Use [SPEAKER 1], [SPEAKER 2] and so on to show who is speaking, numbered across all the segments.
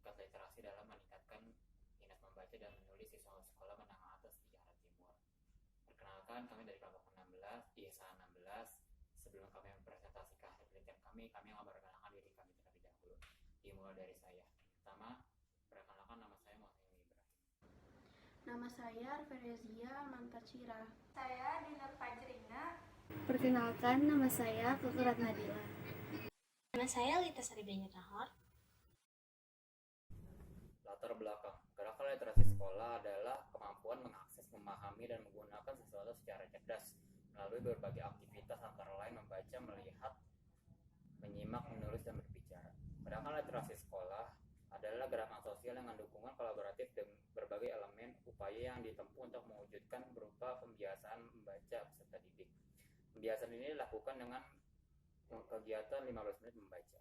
[SPEAKER 1] tingkat literasi dalam meningkatkan minat membaca dan menulis siswa sekolah menengah atas di Jakarta Timur. Perkenalkan, kami dari kelompok 16, ISA 16. Sebelum kami mempresentasikan hasil penelitian kami akan memperkenalkan diri kami terlebih dahulu. Dimulai dari saya. Pertama, perkenalkan, nama saya Muhammad Ibrahim.
[SPEAKER 2] Nama saya Arferezia Mantacira.
[SPEAKER 3] Saya Dinar Fajrina.
[SPEAKER 4] Perkenalkan, nama saya Kukurat Nadila.
[SPEAKER 5] Nama saya Lita Saribenya Tahor.
[SPEAKER 1] Latar belakang gerakan literasi sekolah adalah kemampuan mengakses, memahami, dan menggunakan sesuatu secara cerdas melalui berbagai aktivitas antara lain membaca, melihat, menyimak, menulis, dan berbicara. Gerakan literasi sekolah adalah gerakan sosial yang mendukung kolaboratif dengan berbagai elemen upaya yang ditempuh untuk mewujudkan berupa pembiasaan membaca peserta didik. Pembiasaan ini dilakukan dengan kegiatan 15 menit membaca.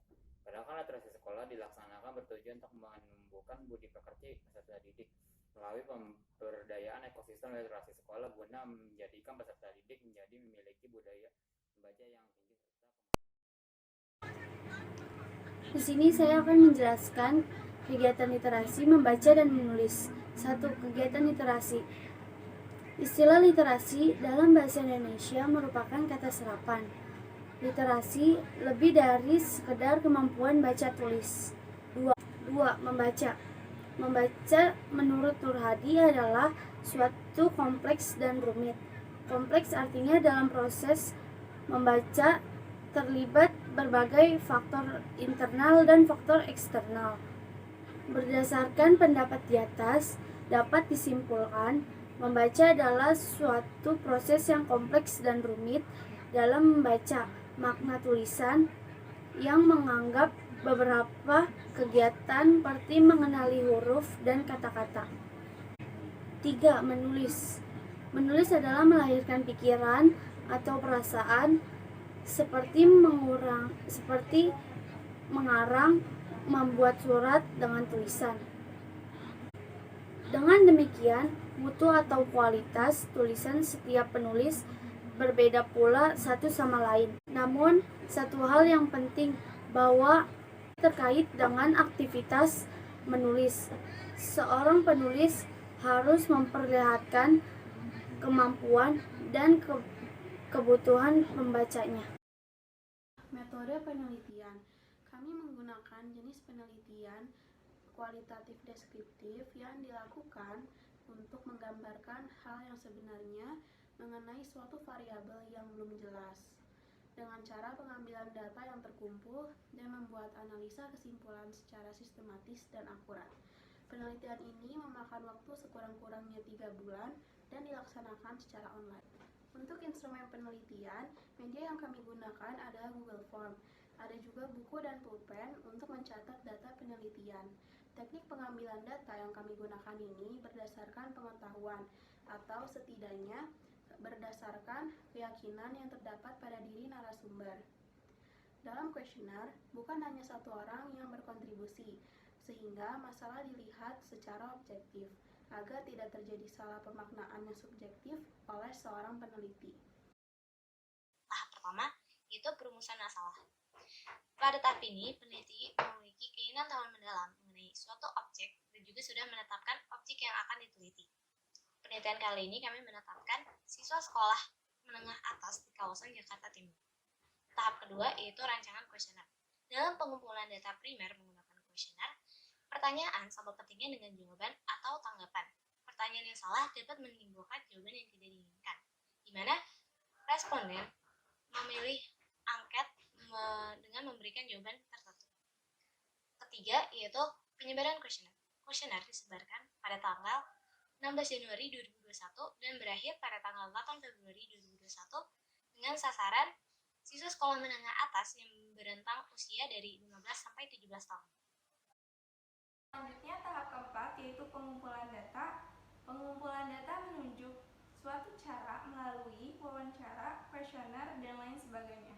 [SPEAKER 1] Gerakan literasi sekolah dilaksanakan bertujuan untuk menumbuhkan budi pekerti peserta didik melalui pemberdayaan ekosistem literasi sekolah guna menjadikan peserta didik menjadi memiliki budaya membaca yang tinggi serta
[SPEAKER 4] Di sini saya akan menjelaskan kegiatan literasi membaca dan menulis. 1. Kegiatan literasi. Istilah literasi dalam bahasa Indonesia merupakan kata serapan. Literasi lebih dari sekedar kemampuan baca tulis. 2. Membaca. Membaca menurut Nur Hadi adalah suatu kompleks dan rumit. Kompleks artinya dalam proses membaca terlibat berbagai faktor internal dan faktor eksternal. Berdasarkan pendapat di atas, dapat disimpulkan membaca adalah suatu proses yang kompleks dan rumit dalam membaca makna tulisan yang menganggap beberapa kegiatan seperti mengenali huruf dan kata-kata. 3. Menulis. Menulis adalah melahirkan pikiran atau perasaan seperti mengarang, membuat surat dengan tulisan. Dengan demikian, mutu atau kualitas tulisan setiap penulis berbeda pula satu sama lain. Namun, satu hal yang penting bahwa terkait dengan aktivitas menulis. Seorang penulis harus memperlihatkan kemampuan dan kebutuhan membacanya.
[SPEAKER 2] Metode penelitian. Kami menggunakan jenis penelitian kualitatif deskriptif yang dilakukan untuk menggambarkan hal yang sebenarnya mengenai suatu variabel yang belum jelas dengan cara pengambilan data yang terkumpul dan membuat analisa kesimpulan secara sistematis dan akurat. Penelitian ini memakan waktu sekurang-kurangnya 3 bulan dan dilaksanakan secara online. Untuk instrumen penelitian, media yang kami gunakan adalah Google Form. Ada juga buku dan pulpen untuk mencatat data penelitian. Teknik pengambilan data yang kami gunakan ini berdasarkan pengetahuan atau setidaknya berdasarkan keyakinan yang terdapat pada diri narasumber. Dalam kuesioner, bukan hanya satu orang yang berkontribusi, sehingga masalah dilihat secara objektif, agar tidak terjadi salah pemaknaan yang subjektif oleh seorang peneliti.
[SPEAKER 5] Tahap pertama, yaitu perumusan masalah. Pada tahap ini, peneliti memiliki keinginan mendalam mengenai suatu objek dan juga sudah menetapkan objek yang akan diteliti. Penelitian kali ini kami menetapkan siswa sekolah menengah atas di kawasan Jakarta Timur. Tahap kedua yaitu rancangan kuesioner. Dalam pengumpulan data primer menggunakan kuesioner, pertanyaan sama pentingnya dengan jawaban atau tanggapan. Pertanyaan yang salah dapat menimbulkan jawaban yang tidak diinginkan, di mana responden memilih angket dengan memberikan jawaban tertentu. Ketiga yaitu penyebaran kuesioner. Kuesioner disebarkan pada tanggal 16 Januari 2021 dan berakhir pada tanggal 8 Februari 2021 dengan sasaran siswa sekolah menengah atas yang berentang usia dari 15 sampai 17 tahun.
[SPEAKER 3] Selanjutnya tahap keempat yaitu pengumpulan data. Pengumpulan data menunjuk suatu cara melalui wawancara, kuesioner, dan lain sebagainya.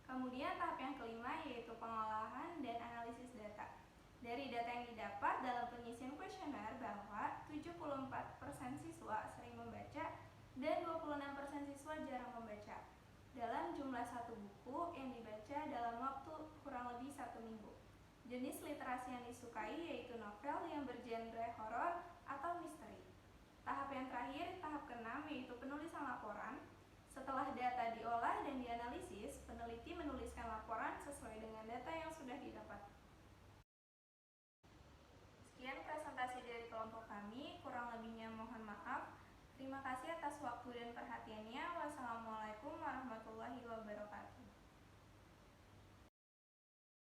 [SPEAKER 3] Kemudian tahap yang kelima yaitu pengolahan dan analisis data. Dari data yang didapat dalam pengisian kuesioner bahwa 74% siswa sering membaca dan 26% siswa jarang membaca dalam jumlah satu buku yang dibaca dalam waktu kurang lebih 1 minggu. Jenis literasi yang disukai yaitu novel yang bergenre horor atau misteri. Tahap yang terakhir, tahap ke-6, yaitu penulisan laporan. Setelah data diolah dan dianalisis, peneliti menuliskan laporan sesuai dengan data yang sudah didapat. Sekian presentasi dari kelompok kami, kurang lebihnya mohon maaf. Terima kasih atas waktu dan perhatiannya. Wassalamualaikum warahmatullahi wabarakatuh.